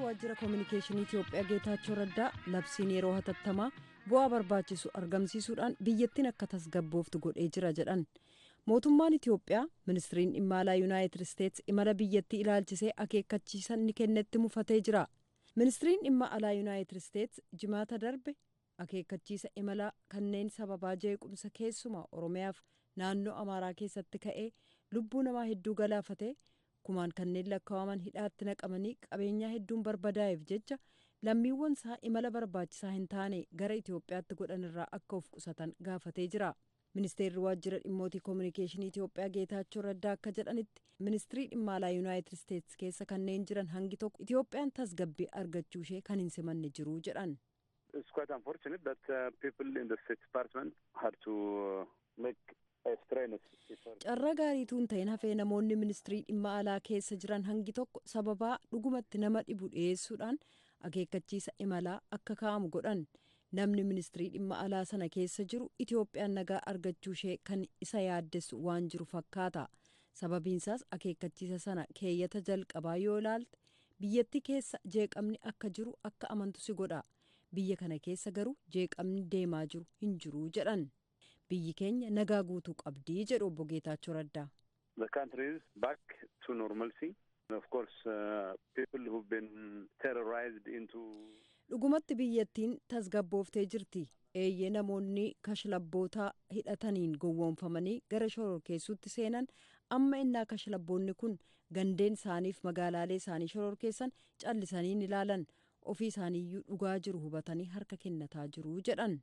waajjira koominikeeshinii Itoophiyaa Geetaachoo Raddaa labsiin yeroo hatattamaa bu'aa barbaachisu argamsiisuudhaan biyyattiin akka tasgabbooftu godhee jira jedhan. Mootummaan Itoophiyaa ministiriin dhimma alaa Yuunaayitid Isteets imala biyyattii ilaalchisee akeekkachiisa ni kennetti mufatee jira. Ministiriin dhimma alaa Yuunaayitid Isteets jimaata darbe akeekkachiisa imalaa kanneen sababaa jeequmsa keessumaa Oromiyaaf naannoo Amaaraa keessatti ka'ee lubbuu namaa hedduu galaafatee kumaan kanneen lakkaa'aman hidhaatti naqamanii qabeenyaa hedduun barbadaa'eef jecha lammiiwwan isaa imala barbaachisaa hin taane gara Itoophiyaatti godhan irraa akka of qusatan gaafatee jira. Ministeerri waajjira dhimmootii koominikeeshinii Itoophiyaa Geetaachoo Raddaa akka jedhanitti ministirii dhimma alaa Yuunaayitid Isteets keessa kanneen jiran hangi tokko Itoophiyaan tasgabbii argachuu ishee kan hin simanne jiru jedhan. It's quite unfortunate that people in the State Department had to make carraa gaariituun ta'in hafee namoonni ministirii dhimma alaa keessa jiran hangi tokko sababaa dhugumatti nama dhibu dhiyeessuudhaan akeekkachiisa imalaa akka kaa'amu godhan. Namni ministirii dhimma alaa sana keessa jiru Itoophiyaan nagaa argachuu ishee kan isa yaaddessu waan jiru fakkaata. Sababiinsaas akeekkachiisa sana keeyyata jalqabaa yoo ilaalte biyyattii keessa jeeqamni akka jiru akka amantu si godha. Biyya kana keessa garuu jeeqamni deemaa jiru hin jiru jedhan. Biyyi keenya nagaa guutuu qabdii jedhu obbo Geetaachoo Raddaa. The country is back to normalcy. Of course, people who've been terrorized into. Dhugumatti biyyattiin tasgabbooftee jirti. Eeyyee namoonni kashlabbootaa hidhataniin gowwoomfamanii gara shororkeessuutti seenan amma innaa kashlabboonni kun gandeen isaaniif magaalaalee isaanii shororkeessan callisanii ilaalan ofii isaaniiyyuu dhugaa jiru hubatanii harka kennataa jiru jedhan.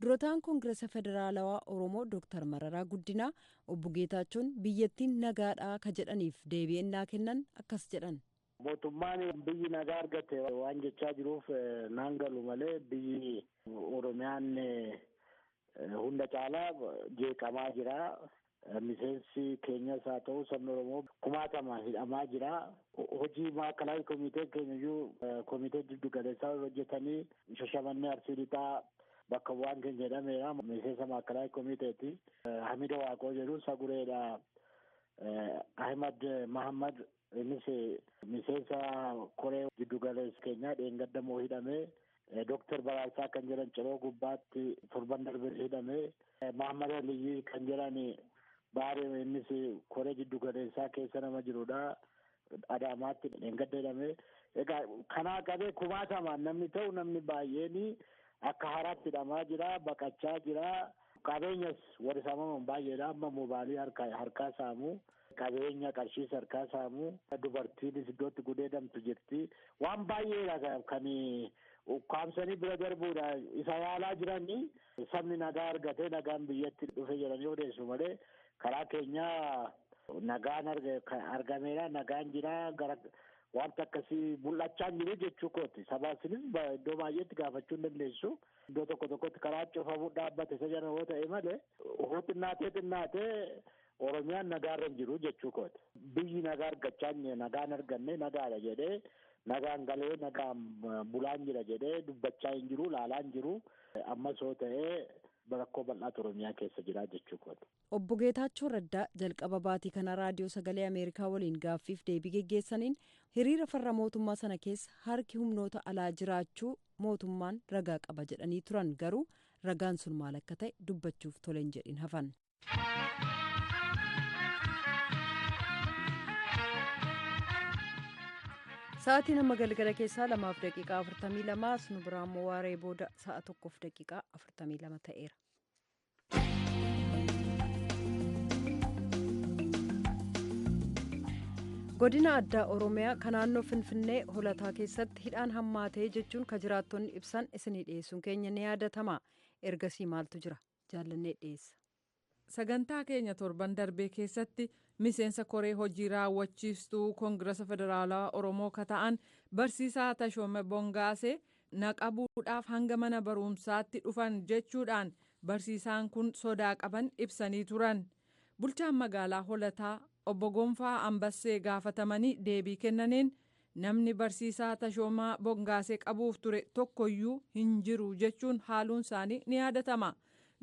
Durataan Koongireesa Federaalawaa Oromoo Dr. Mararaa Guddinaa obbo Geetaachoon biyyattiin nagaadhaa ka jedhaniif deebii ennaa kennan akkas jedhan. Mootummaan biyyi nagaa argate waan jechaa jiruuf naan galu malee biyyi Oromiyaan hunda caalaa jeeqamaa jira. Miseensi keenyas haa ta'u sabni Oromoo kumaatamaan hidhamaa jira. Hojii maakalaa komitee keenyayyuu komitee jiddu galeessaa hojjetanii shashamannee Arsii Lixaa bakka bu'aan keenya jedhameera. Miseensa maakalaa komiteeti. Hamida Waaqoo jedhu Sagureedha. Ahmad Mahammad innis miseensa koree jiddu galeessa keenyaa dheengaddamoo hidhamee. Dr. Baraarsaa kan jedhan Ciroo Gubbaatti torban darbe hidhamee. Mahammad Aliyyi kan jedhan Baaree innis koree jiddu galeessaa keessa nama jirudha. Adaamaatti dheengadda hidhamee. Egaa kanaa qabee kumaatamaan namni ta'u namni baay'een akka haraatti hidhamaa jira, baqachaa jira. Qabeenyas warri saamaman baay'eedha. Amma moobaalii harkaa saamu, qabeenya qarshiis harkaa saamu, dubartiinis iddootti gudeedamtu jirti. Waan baay'eedha kan ukkaamsanii bira darbuudha. Isa yaalaa jiranii sabni nagaa argatee nagaan biyyatti dhufe jedhanii odeessu malee karaa keenyaa nagaan argameera, nagaan jira gara wanta akkasii mul'achaa jiru jechuu kooti. Sabaasinis iddoo baay'eetti gaafachuu hin dandeessu. Iddoo tokko tokkotti karaa cufamu dhaabbate isa jala yoo ta'e malee hoo xinnaatee Oromiyaan nagaarra hin jiru jechuu kooti. Biyyi nagaa argachaa nagaan arganne nagaadha jedhee nagaan galee nagaan bulaan jira jedhee dubbachaa hin jiru, laalaa hin jiru. Ammas yoo ta'e rakkoo bal'aatu Oromiyaa keessa jira jechuu kooti. Obbo Geetaachoo Raddaa jalqaba baatii kana raadiyoo sagalee Ameerikaa waliin gaaffiif deebii geggeessaniin hiriira farra mootummaa sana keessa harki humnoota alaa jiraachuu mootummaan ragaa qaba jedhanii turan garuu ragaan sun maal akka ta'e dubbachuuf toleen jedhin hafan. Sa'aatiin amma galgala keessaa 2:42 nu biraan immoo waaree booda sa'a 1:42 ta'eera. Godina addaa Oromiyaa kan naannoo Finfinnee holataa keessatti hidhaan hammaatee jechuun ka jiraattonni ibsan isinii dhiyeessuun keenya ni yaadatama. Ergasii maaltu jira? Jaallannee dhiyeessa. Sagantaa keenya torban darbee keessatti miseensa koree hojii raawwachiistuu Koongireesa Federaalawaa Oromoo ka ta'an barsiisaa Tashoome Bongaasee naqabuudhaaf hanga mana barumsaatti dhufan jechuudhaan barsiisaan kun sodaa qaban ibsanii turan. Bulchaan magaalaa holataa obbo Gonfaa Ambassee gaafatamanii deebii kennaniin namni barsiisaa Tashoomaa Bongaasee qabuuf ture tokkoyyuu hin jiru jechuun haaluun isaanii ni yaadatama.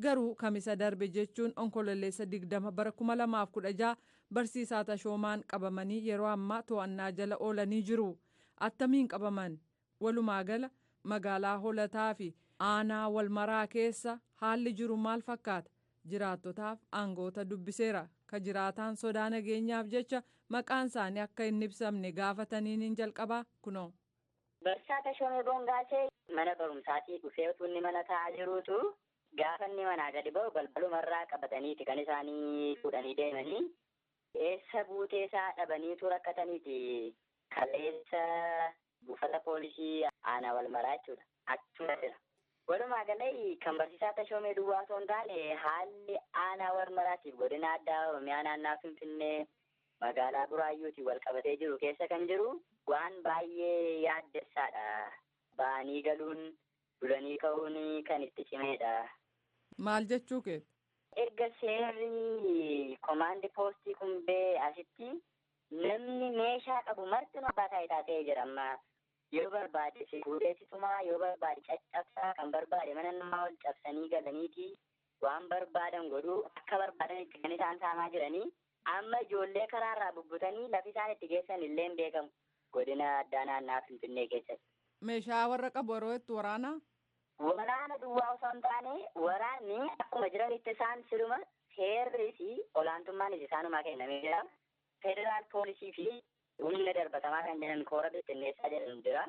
Garuu kamisa darbe jechuun onkololeessa 20 bara 2016 barsiisaa Tashoomaan qabamanii yeroo ammaa to'annaa jala oolanii jiru. attamiin qabaman? Walumaa gala magaalaa Holataa fi aanaa Walmaraa keessa haalli jiru maal fakkaata? Jiraattotaaf aangoota dubbiseera. Ka jiraataan sodaa nageenyaaf jecha maqaan isaanii akka hin ibsamne gaafataniin hin jalqabaa kunoo. Barsiisaa Tashomee Bongaasee mana barumsaatii dhufee utuu inni mana taa'aa jiruutu gaafa inni manaa gadi ba'u balbalumarraa qabataniiti kan isaanii fuudhanii deemanii eessa buuteesaa dhabaniitu rakkataniiti kaleessa buufata poolisii aanaa Walmaraa jechuudha. Achuma jira. Walumaa galatti kan barsiisaa Tashomee duwwaa osoo hin taane haalli aanaa Walmaraatiif godina addaa Oromiyaa naannoo Finfinnee magaalaa Buraayyuutiin wal qabatee jiru keessa kan jiru waan baay'ee yaaddessaadha. Ba'anii galuun bulanii ka'uun kan itti cimedha. Maal jechuu keeti? Erga seerri komaandi poostii kun ba'ee asitti namni meeshaa qabu marti abbaa taayitaa ta'ee jira amma. Yoo barbaade fuudheessitumaa yoo barbaade caccabsaa kan barbaade mana namaa ol cabsanii galaniiti waan barbaadan godhuu akka barbaadanitti kan isaan saamaa jiranii amma ijoollee karaarraa bubbutanii lafi isaan itti geessan illee hin beekamu godina addaa naannoo Finfinnee keessatti. Meeshaa warra qabu yeroo itti waraanaa? Waraana duwwaa osoo hin taane waraanni akkuma jiranitti isaan siluma seerri fi olaantummaanis isaanuma kennamee jira. Federaal poolisii fi humna darbatamaa kan jedhan koora bittinneessaa jedhamu jira.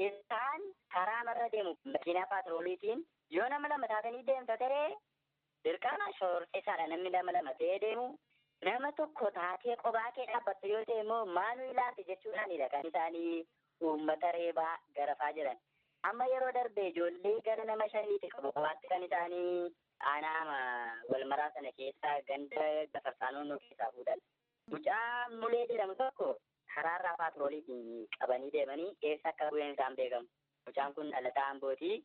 Isaan karaa marra deemu makiinaa paatrooliitiin yoo nama lama taatanii deemta ta'ee dirqama shororkeessaadha namni lama ta'ee deemu. Nama tokko taatee qophaa kee dhaabbattu yoo ta'e immoo maaluu ilaalti jechuudhaanidha kan isaanii uummata reebaa garafaa jiran. Amma yeroo darbe ijoollee gara nama 5 qabu qobaatti kan isaanii aanaa Walmaraa sana keessaa ganda Gafarsaanoo keessaa fuudhan. Mucaa Mulee jedhamu tokko karaarraa paatrooliitiin qabanii deemanii eessa akka bu'een isaan beekamu. Mucaan kun dhalataa Ambootii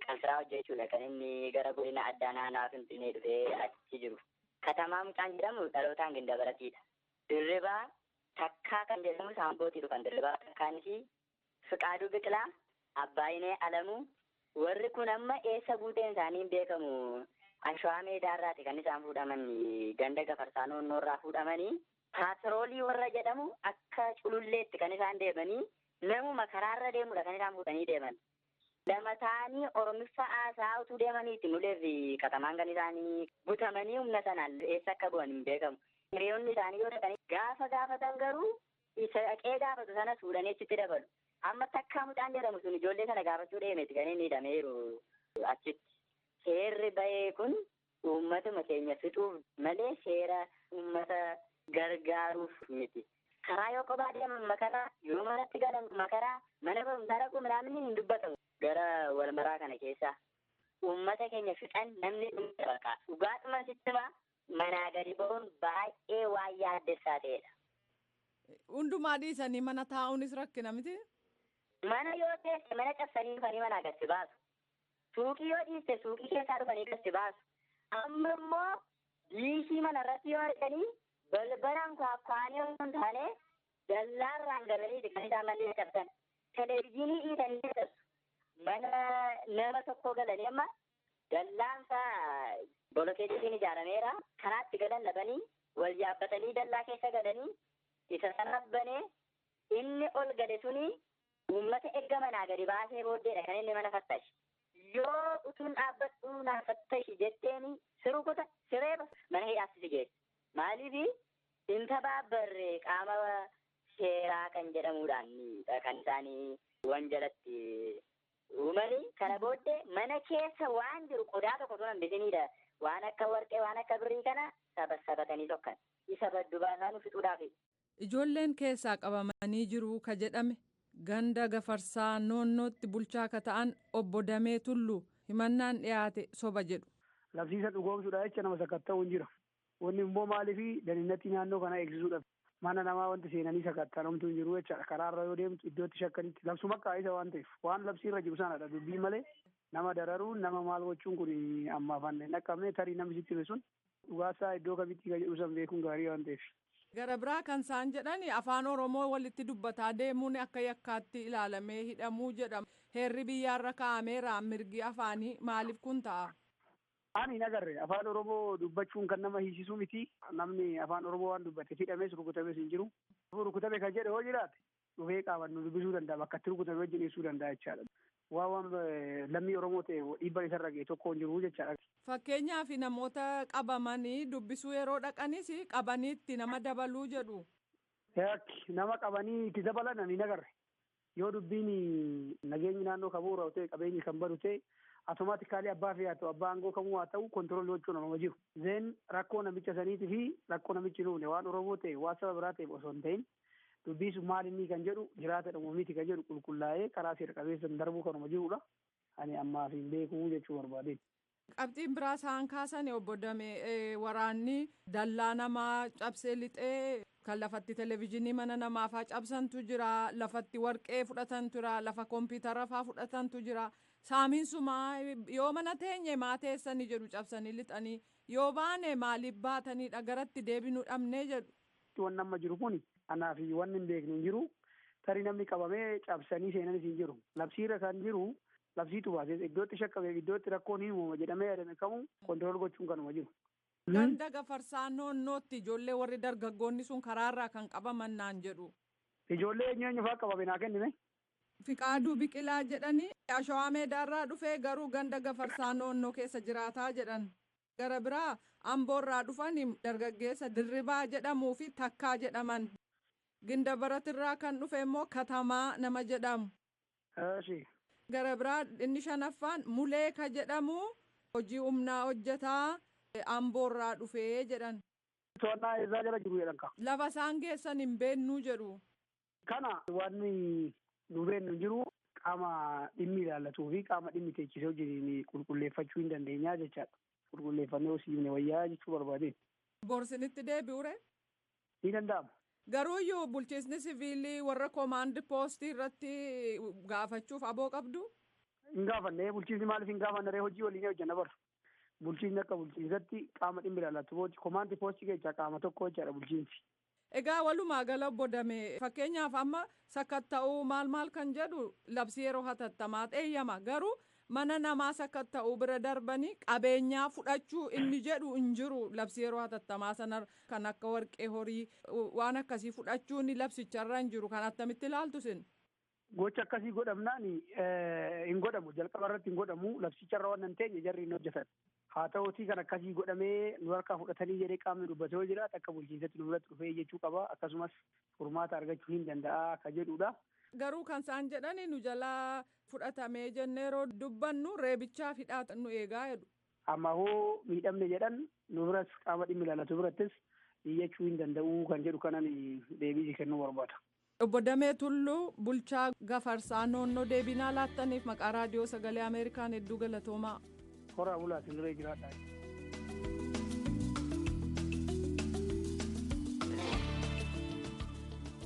qansiraa hojjechuudha kan inni gara godina addaa naannoo Finfinnee dhufee achi jiru. Katamaa mucaan jedhamu dhalootaan Gindabaratiidha. Dirribaa Takkaa kan jedhamu Ambootii dhufan Dirribaa Takkaanis Fiqaaduu Biqilaa Abbaayinee Alamuu warri kun amma eessa buuteen isaanii hin beekamu. Ashwaa Meedaarraati kan isaan fuudhaman ganda Gafarsaanoo irraa fuudhamanii paatroolii warra jedhamu akka cululleetti kan isaan deemanii namuma karaarra deemudha kan isaan fuudhanii deeman. Lama ta'anii Oromiffaa haasaa utuu deemaniitti Mulee fi Katamaan kan isaanii butamanii humna sanaan eessa akka bu'an hin beekamu. Hiriyoonni isaanii yoo dhaqanii gaafa gaafatan garuu isa dhaqee gaafatu sana fuudhanii achitti dabalu. Amma Takkaa mucaan jedhamu sun ijoollee sana gaafachuu deemeeti kan inni hidhameeru achitti. Seerri bahee kun uummatuma keenya fixuuf malee seera uummata gargaaruuf miti. Karaa yoo kophaa deeman makaraa yoo manatti galan makaraa mana barumsaa dhaquu midhaan hin dubbatamu. Gara Walmaraa kana keessa uummata keenya fixan namni dhumte bakka dhugaadhuma sittima manaa gadi ba'uun baay'ee waan yaaddessaa ta'edha. Hundumaa dhiisanii mana taa'uunis rakkina miti? Mana yoo teesse mana cabsanii dhufanii manaa gadi baasu. Suuqii yoo dhiiste suuqii keessaa dhufanii gadi baasu. Amma immoo diishii mana irratti yoo arganii balbalaan kwaakwaanii yoo hin taane dallaarraan galanii kan isaan mallee cabsan. Televezyiinii dhiisanii cabsu. Mana nama tokko galanii amma dallaansaa bolokeetiin ijaarameera. Kanaatti galan dhabanii wal yaabbatanii dallaa keessa galanii isa sana banee inni ol gale suni uummata erga manaa gadi baasee booddeedha kan inni mana fattashi. Yoo utuun dhaabbadhu naa fattashi jetteeni sirukuta sireeba mana hidhaatti si geesse. Maaliif inta baabbarree qaama seeraa kan jedhamuudhaan kan isaanii wanjalatti uumanii kana booddee mana keessa waan jiru qodaa tokko tun hambisiniidha. Waan akka warqee waan akka birrii kana sabatanii tokkan isa baddu baasaan fixuudhaaf. Ijoolleen keessaa qabamanii jiru ka jedhame ganda Gafarsaa Noonnootti bulchaa ka ta'an obbo Damee Tulluu himannaan dhiyaate soba jedhu. Labsiisa dhugoomsuudha jecha nama sakatta'uun jira. Wanni immoo maaliifi daliinatti naannoo kana eegsisuudha. Mana namaa wanti seenanii sakatta'amtu hin jiru jechaadha. Karaarra yoo deemtu iddootti shakkanitti labsuma qaa'isa waan ta'eef waan labsiirra jiru sanadha dubbii malee nama dararuun nama maal gochuun kun ammaaf hin dhaqqabne tarii namni sitti hime sun dhugaasaa iddoo kamitti ka jedhu san beekuun gaarii waan ta'eef. Gara biraa kan isaan jedhan afaan Oromoo walitti dubbataa deemuun akka yakkaatti ilaalamee hidhamuu jedhama. Heerri biyyaarra kaa'ameera mirgi afaanii maaliif kun ta'a? Ani hin agarre afaan Oromoo dubbachuun kan nama hiisisuu miti. Namni afaan Oromoo waan dubbate hidhamees rukutamees hin jiru. Rukutame kan jedhe hoo jiraate dhufee qaaman nu dubbisuu danda'a bakka itti rukutame wajjin ibsuu danda'a jechaadha. Waan lammii Oromoo ta'e dhiibbaan isarra ga'e tokko hin jiru jechaadha. Fakkeenyaaf namoota qabamanii dubbisuu yeroo dhaqanis qabaniitti nama dabaluu jedhu. Nama qabanii itti dabalan ani nagarre yoo dubbiin nageenyi naannoo kamuu irraa ta'e qabeenyi kan badu ta'e automaatikaalii abbaa fi haa ta'u abbaa aangoo kamuu haa ta'u kontiroolii gochuun nama jiru. Zeen rakkoo namicha saniitii fi rakkoo namichi nuufne waan Oromoo ta'e waan saba biraa ta'eef osoo hin ta'in dubbii sun maal inni kan jedhu jiraata dhumoomiti kan jedhu qulqullaa'ee karaa seera qabeessaan darbuu kanuma jirudha. Ani ammaaf hin beekuu jechuu barbaade. Qabxiin biraa isaan kaasan obbo Damee waraanni dallaa namaa cabsee lixee kan lafatti televezyiinii mana namaafaa cabsantu jira, lafatti warqee fudhatantu jira, lafa kompiitara faa fudhatantu jira. Saamiinsumaa yoo mana teenye maa teessanii jedhu cabsanii lixanii yoo baane maaliif baatanidha garatti deebinuu dhabnee jedhu. Wanni amma jiru kun anaa fi wanni hin beekne hin jiru. Tarii namni qabamee cabsanii seenanis hin jiru. Labsiirra kan jiru labsiitu baasee iddootti shakkame iddootti rakkoon hin uumama jedhamee yaadame kamuu kontirool gochuun kanuma jiru. Ganda gafarsaa noonnootti ijoollee warri dargaggoonni sun karaarraa kan qabaman naan jedhu. Ijoollee eenyu fa'aa qabame naa kennime. Fiqaaduu Biqilaa jedhanii Ashawaa Meedaarraa dhufee garuu ganda gafarsaa noonnoo keessa jiraataa jedhan. Gara biraa Amboorraa dhufan dargaggeessa Dirribaa jedhamuu fi Takkaa jedhaman. Ginda Baratirraa kan dhufe immoo Katamaa nama jedhamu. Gara biraa inni shanaffaan Muleeka jedhamu hojii humnaa hojjetaa Amboorraa dhufee jedhan. To'annaa irraa jala jiru jedhan ka. Lafa isaan geessan hin beennuu jedhu. Kana wanni nu beennu jiru qaama dhimmi ilaallatuu fi qaama dhimmi teechisee hojjetiin qulqulleeffachuu hin dandeenyaa jechaadha. Qulqulleeffannee osoo himne wayyaa jechuu barbaade. Borsinitti deebi'uure? Ni danda'ama. Garuuyyuu bulchiisni siviilii warra koomaandi poostii irratti gaafachuuf aboo qabdu? Hin gaafanne bulchiisni maaliif hin gaafanne hojii waliin hojjanna bara. Bulchiisni akka bulchiisatti qaama dhimmi ilaallatu koomaandi poostii keessaa qaama tokko jechaadha bulchiinsi. Egaa walumaa gala obbo Damee fakkeenyaaf amma sakatta'uu maal kan jedhu labsii yeroo hatattamaa eeyyama garuu mana namaa sakatta'uu bira darbanii qabeenyaa fudhachuu inni jedhu hin jiru labsii yeroo hatattamaa sana kan akka warqee horii waan akkasii fudhachuun labsicharra hin jiru kan attamitti ilaaltu sin. Gocha akkasii godhamnaan hin godhamu jalqaba irratti hin godhamu labsicharra waan hin teenye jarri hin hojjetan. Haa ta'uutii kan akkasii godhamee nu harkaa fudhatanii jedhee qaamni dubbatee yoo jiraate akka bulchiinsatti nu biratti dhufee jechuu qaba akkasumas furmaata argachuu hin danda'a ka jedhudha. Garuu kan isaan jedhani nu jalaa fudhatamee jennee yeroo dubbannu reebichaa hidhaa nu eegaa jedhu. Amma hoo miidhamne jedhan nu biras qaama dhimmi ilaallatu birattis iyyachuu hin danda'u kan jedhu kanan deebii kennuu barbaada. Obbo Damee Tulluu bulchaa gafarsaa noonnoo deebinaa laattaniif maqaa raadiyoo sagalee Ameerikaan hedduu galatoomaa. Horaa bulaa siniree jiraadha.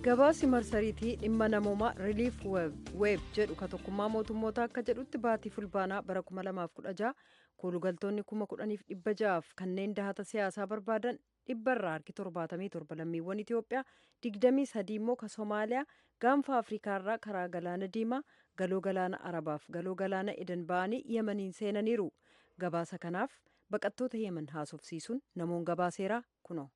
Gabaasi marsariitii dhimma namoomaa Relief Web jedhu ka tokkummaa mootummoota akka jedhutti baatii fulbaanaa bara 2016 koolugaltoonni 10,600 kanneen dahata siyaasaa barbaadan dhibbarraa harki 77 lammiiwwan Itoophiyaa 23 immoo ka Somaaliyaa gaanfa Afriikaarraa karaa galaana diimaa galoo galaana Arabaaf galoo galaana Edan ba'anii Yemeniin seenaniiru. Gabaasa kanaaf baqattoota Yemen haasofsiisuun namoon gabaaseera kunoo.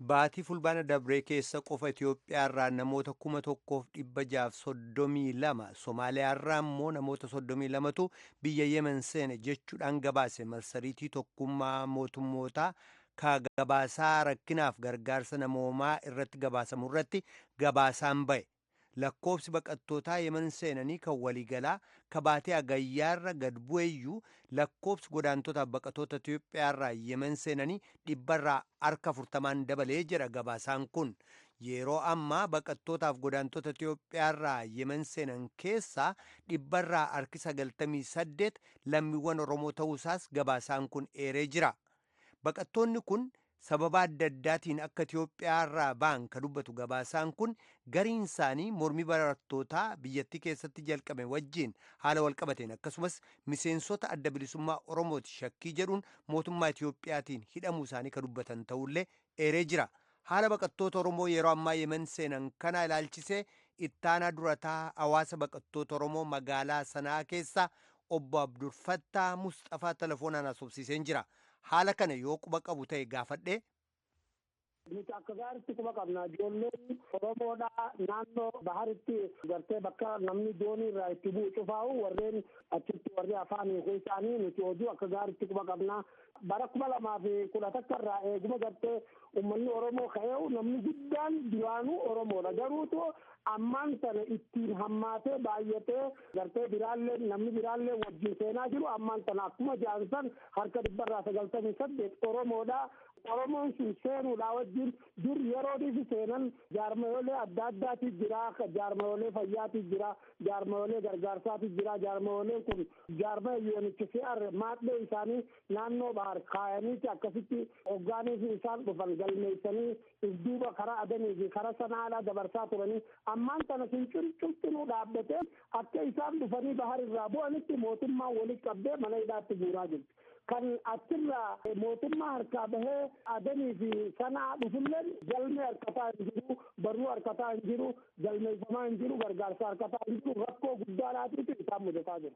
Baatii fulbaana dabree keessa qofa Itoophiyaarraa namoota 1,632 Somaaliyaarraa immoo namoota 32tu biyya Yemen seene jechuudhaan gabaase marsariitii tokkummaa mootummootaa ka gabaasaa rakkinaaf gargaarsa namoomaa irratti gabaasamu irratti gabaasaan ba'e. Lakkoofsi baqattootaa Yemen seenanii kan waliigalaa ka baatee agayyaarra gad bu'eeyyuu lakkoofsi godaantotaaf baqattoota Itoophiyaarraa Yemen seenanii dhibbarraa harka 40 dabalee jira gabaasaan kun. Yeroo ammaa baqattootaaf godaantota Itoophiyaarraa Yemen seenan keessaa dhibbarraa harki 98 lammiiwwan Oromoo ta'uusaas gabaasaan kun eeree jira. Baqattoonni kun sababa adda addaatiin akka Itoophiyaarraa ba'an ka dubbatu gabaasaan kun gariin isaanii mormii barattootaa biyyattii keessatti jalqabe wajjin haala walqabateen akkasumas miseensota adda bilisummaa Oromooti shakkii jedhuun mootummaa Itoophiyaatiin hidhamuu isaanii ka dubbatan ta'ullee eeree jira. Haala baqattoota Oromoo yeroo ammaa Yemen seenan kana ilaalchisee ittaanaa durataa hawaasa baqattoota Oromoo magaalaa sanaa keessa obbo Abdulfattaa Mustafaa telefoonaan haasofsiiseen jira. Haala kana yoo quba qabu ta'e gaafadhe. Nuti akka gaariitti quba qabna. Ijoolleen Oromoodhaa naannoo baharitti gartee bakka namni doonii irraa itti bu'u cufaa'u warreen achitti warri afaan hiikuu isaanii nuti oduu akka gaariitti quba qabna. Bara 2011 irraa eeguma gartee uummanni Oromoo ka'ee namni guddaan duraanuu Oromoodha. Garuutu ammaan sana ittiin hammaatee baay'atee gartee biraallee namni biraallee wajjin seenaa jiru ammaan sana akkuma jaansan harka 198 Oromoodha. Oromoon sun seenuudhaa wajjin dur yeroodhiif seenan jaarmayoolee adda addaatiif jira. Jaarmayoolee fayyaatiif jira. Jaarmayoolee gargaarsaatiif jira. Jaarmayooleen kun jaarmaya UNHCR maadhee isaanii naannoo bahar kaayaniiti akkasitti hoggaaniif isaan dhufan galmeessanii duuba karaa adanii fi karaa sanaalaa dabarsaa turanii ammaan sana sun cuncinuu dhaabbatee akka isaan dhufanii bahar irraa bu'anitti mootummaan walitti qabdee mana hidhaatti guuraa jirti. Kan achirraa mootummaa harkaa bahee adanii fi sanaa dhufulleen galmee harkataa hin jiru, barruu harkataa hin jiru, galmeeffamaa hin jiru, gargaarsa harkataa hin jiru, rakkoo guddaadhaatiif isaan mudataa jira.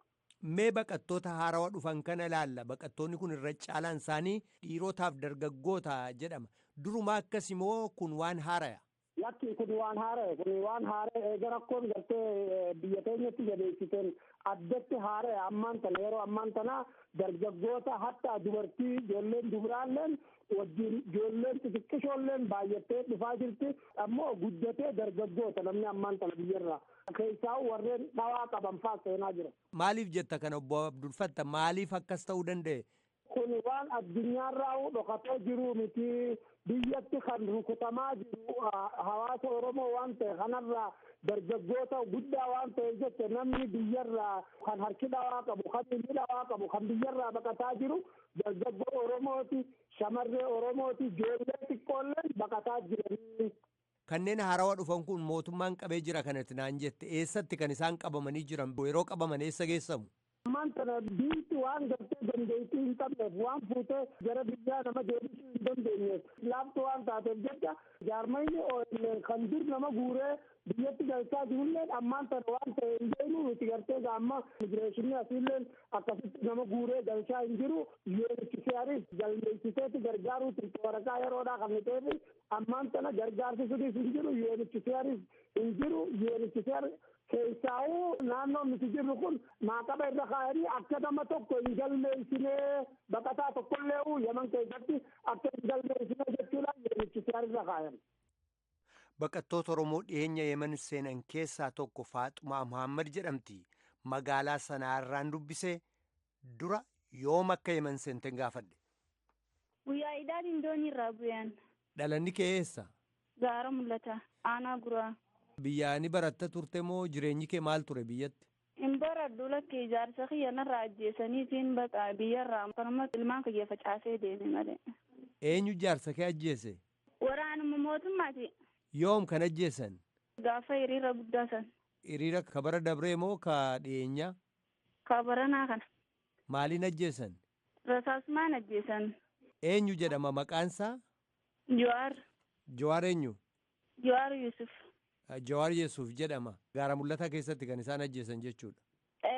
Mee baqattoota haarawaa dhufan kana ilaalla. Baqattoonni kun irra caalaan isaanii dhiirotaaf dargaggoota jedhama. Durumaa akkas immoo kun waan haaraya? Lakki kun waan haara'e kun waan haara'e eega rakkoon gartee biyya keenyatti jabeessiteen addatti haara'e ammaan tana yeroo ammaan tana dargaggoota hatta dubartii ijoolleen dubraalleen wajjin ijoolleen xixiqqishoolleen baay'attee dhufaa jirti ammoo guddatee dargaggoota namni ammaan tana biyyarraa keessaa warreen dhawaa qaban fa'aa seenaa jira. Maaliif jetta kana obbo Abdulfatta maaliif akkas ta'uu danda'e? Kun waan addunyaarraa dhokatee jiru miti. Biyyatti kan rukutamaa jiru hawaasa Oromoo waan ta'e kanarraa dargaggoota guddaa waan ta'e jecha namni biyyarraa kan harki dhawaa qabu kan inni dhawaa qabu kan biyyarraa baqataa jiru dargaggoo Oromooti shamarree Oromooti ijoollee xiqqoolleen baqataa jiranii. Kanneen haarawaa dhufan kun mootummaan qabee jira kanatti naan jette eessatti kan isaan qabamanii jiran yeroo qabaman eessa geessamu? Ammaan tana biitti waan gartee dandeettii hin qabneef waan fuutee gara biyyaa nama deebisuu hin dandeenyeef laaftu waan taateef jecha jaarmayni kan dur nama guuree biyyatti galchaa jirullee ammaan tana waan ta'e hin beeknu nuti gartee gaamma immigireeshinii asiilleen akkasitti nama guuree galchaa hin jiru UNHCRis galmeessiseeti gargaaruuti waraqaa yeroodhaa kan ta'eef ammaan tana gargaarsi sunis hin jiru UNHCRis hin jiru UNHCR keessaa'uu naannoon nuti jirru kun maaqaba irra kaa'anii akka nama tokko hin galmeessinee baqataa tokkollee Yaman keessatti akka hin galmeessinee jechuudhaan UNHCR irra kaayan. Baqattoota Oromoo dhiyeenya Yemen seenan keessaa tokko Faaxumaa Muhammad jedhamti. Magaalaa sanaarraan dubbisee dura yoom akka Yemen seenten gaafadhe. Guyyaa idaan indoonii irraa bu'an. Dhalanni kee eessa? Gaara mul'ata. Aanaa guraa. Biyyaa ni baratta turte moo jireenyi kee maal ture biyyatti? Hin baradhu lakkee ijaarsa kiyyanarraa ajjeesaniitiin baqa biyyarraa kanuma ilmaan kiyya facaasee deeme malee. Eenyu ijaarsa kee ajjeese? Waraanuma mootummaati. Yoom kan ajjeesan? Gaafa hiriira guddaa san. Hiriira kabara dabree moo ka dhiyeenyaa? Kabaranaa kana. Maaliin ajjeesan? Rasaasumaan ajjeesan. Eenyu jedhama maqaansaa? Jawaar. Jawaar eenyu? Jawaar Yusuf. Jawaar Yusuf jedhama. Gaara mul'ataa keessatti kan isaan ajjeesan jechuudha.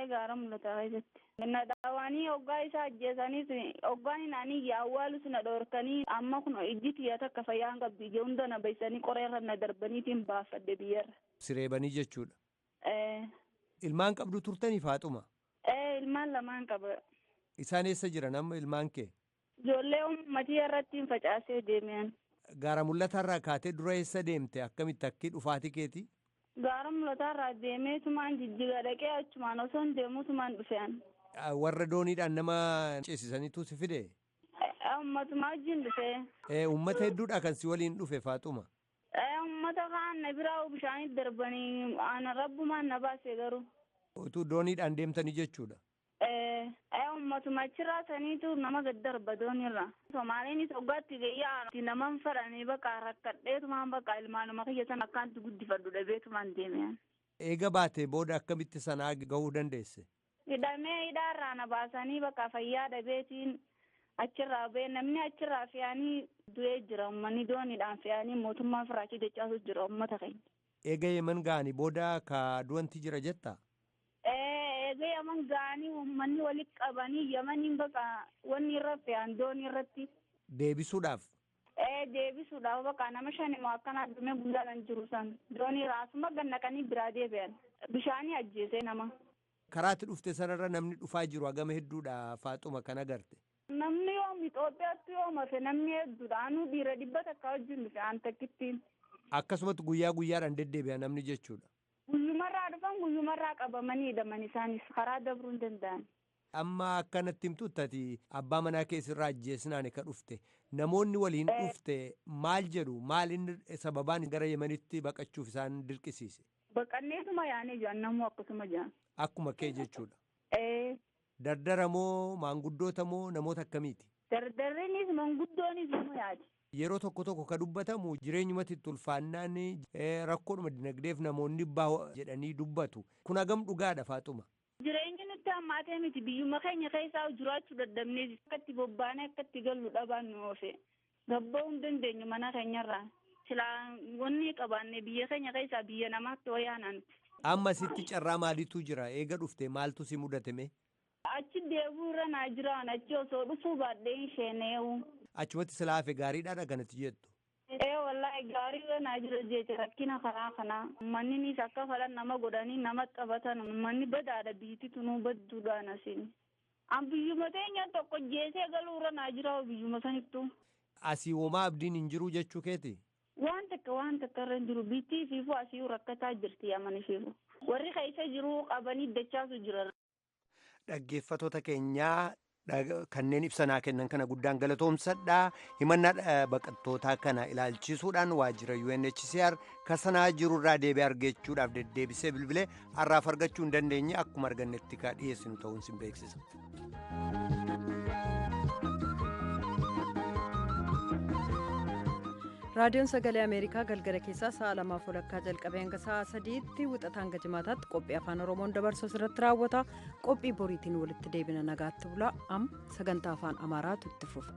Gaara mul'ataa keessatti. Nadhaawanii hoggaa isaa ajjeesaniis hoggaan inaanii awwaalus na dhoorkanii amma kun ijji tiyya takka fayyaan qabdi ijee hunda na baysanii qoreerra na darbaniitiin baafadde biyyarra. Sireebanii jechuudha. Ilmaan qabdu turtanii Faaxuma? Ilmaan lamaan qaba. Isaan eessa jiran amma ilmaan kee? Ijoollee uummatii irratti hin facaasee deemean. Gaara mul'ataarraa kaatee dura eessa deemte akkamitti akki dhufaatii keeti? Gaara mul'ataarraa deemee tumaan jijjiga dhaqee achumaan osoo hin deemuu tumaan dhufean. Warra dooniidhaan nama ceesisaniitu si fide? Ummatumaa wajjin dhufee. Uummata hedduudha kan si waliin dhufe Faaxuma? Uummata kaan na biraa bishaanitti darbanii ana rabbumaan na baase garuu. Utuu dooniidhaan deemtanii jechuudha? Ummatuma achirraa saniitu nama gad darba doonirra. Somaaliinis hoggaatti gayyaa naman fadhanii bakka rakkadheetumaan bakka ilmaanuma kiyya sana akkaanti guddifadhu dhabeetumaan deemean. Eega baatee booda akkamitti sanaa gahuu dandeesse? Hidhamee hidhaarraa na baasanii bakka fayyaa dhabeetiin achirraa ba'e namni achirraa fe'anii du'ee jira uummanni dooniidhaan fe'anii mootummaa firaachii dachaasu jira uummata keenya. Eega Yemen ga'anii booda ka du'anti jira jettaa? Eega Yemen ga'anii uummanni walitti qabanii Yemeniin bakka wanni irra fe'an doonii irratti. Deebisuudhaaf? deebisuudhaaf bakka nama shanimoo akkana addumee guddaan jiru san doonii raasuma gannaqanii biraa deebi'an bishaanii ajjeese nama. Karaatti dhufte sanarra namni dhufaa jiru hagama hedduudha Faaxuma kan agarte. Namni yoom Itoophiyaatti yoom hafe namni hedduudha anuu dhiira 100 akka wajjin dhufe aan takkittiin. Akkasumatti guyyaa guyyaadhaan deddeebi'a namni jechuudha. Guyyumarraa dhufan guyyumarraa qabamanii hidhaman isaanis karaa dabruu hin danda'an. Amma akkanatti himtuuttati abbaa manaa keessirraa ajjeesnaan ka dhufte namoonni waliin dhufte maal jedhu maal inni sababaan gara Yemenitti baqachuuf isaan dirqisiise. Baqanneetuma yaanee jiran namuu akkasuma jiran. Akkuma kee jechuudha. Dardara moo maanguddoota moo namoota akkamiiti? Dardarrinis maanguddoonis nama yaadi. Yeroo tokko ka dubbatamu jireenyumatti itti ulfaannaan rakkoodhuma dinagdeef namoonni bahu jedhanii dubbatu. Kun hagam dhugaadha Faaxuma? Jireenyi nutti hammaatee miti biyyuma keenya keessaa jiraachuu dadhabnee akka itti bobbaanee akka itti gallu dhabaan nu oofe. Gabba'uu hin dandeenyu mana keenyarraa. Silaa wanni qabaanne biyya keenya keessaa biyya namaatti wayyaanaan. Amma sitti carraa maaliitu jira? Eega dhufte maaltu si mudatame? Achi deebuu irra naa jiraan achi osoo dhufuu baadhee hin sheeneewu. Achumatti silaa hafe gaariidhaadha kanatti jettu. Wallahi gaariirra naa jira jecha rakkina karaa kanaa. Manninis akka falan nama godhanii nama qabatan manni badaadha biitti tunuu badduudhaan asiin. An biyyuma teenya tokko jeesee galuurra naa jira biyyuma sanittu. Asii homaa abdiin hin jiru jechuu keeti? Waan takka irra hin jiru biittii fiifu asii rakkataa jirti amani fiifu. Warri keessa jiru qabanii dachaasu jira. Dhaggeeffatoota keenyaa kanneen ibsanaa kennan kana guddaan galatoomsadha. Himannaa baqattootaa kana ilaalchisuudhaan waajjira UNHCR kasanaa jirurraa deebi'ee argachuudhaaf deddeebisee bilbilee har'aaf argachuu hin dandeenye akkuma argannetti ka dhiyeessinu ta'uun sin beeksisa. raadiyoon sagalee ameerikaa galgala keessaa sa'a 2:00 jalqabee hanga sa'a 3tti wixataa hanga jimaataatti qophii afaan oromoon dabarsu irratti raawwata. Qophii boriitiin walitti deebina nagaatti bulaa. Sagantaa afaan amaaraatu itti fufa.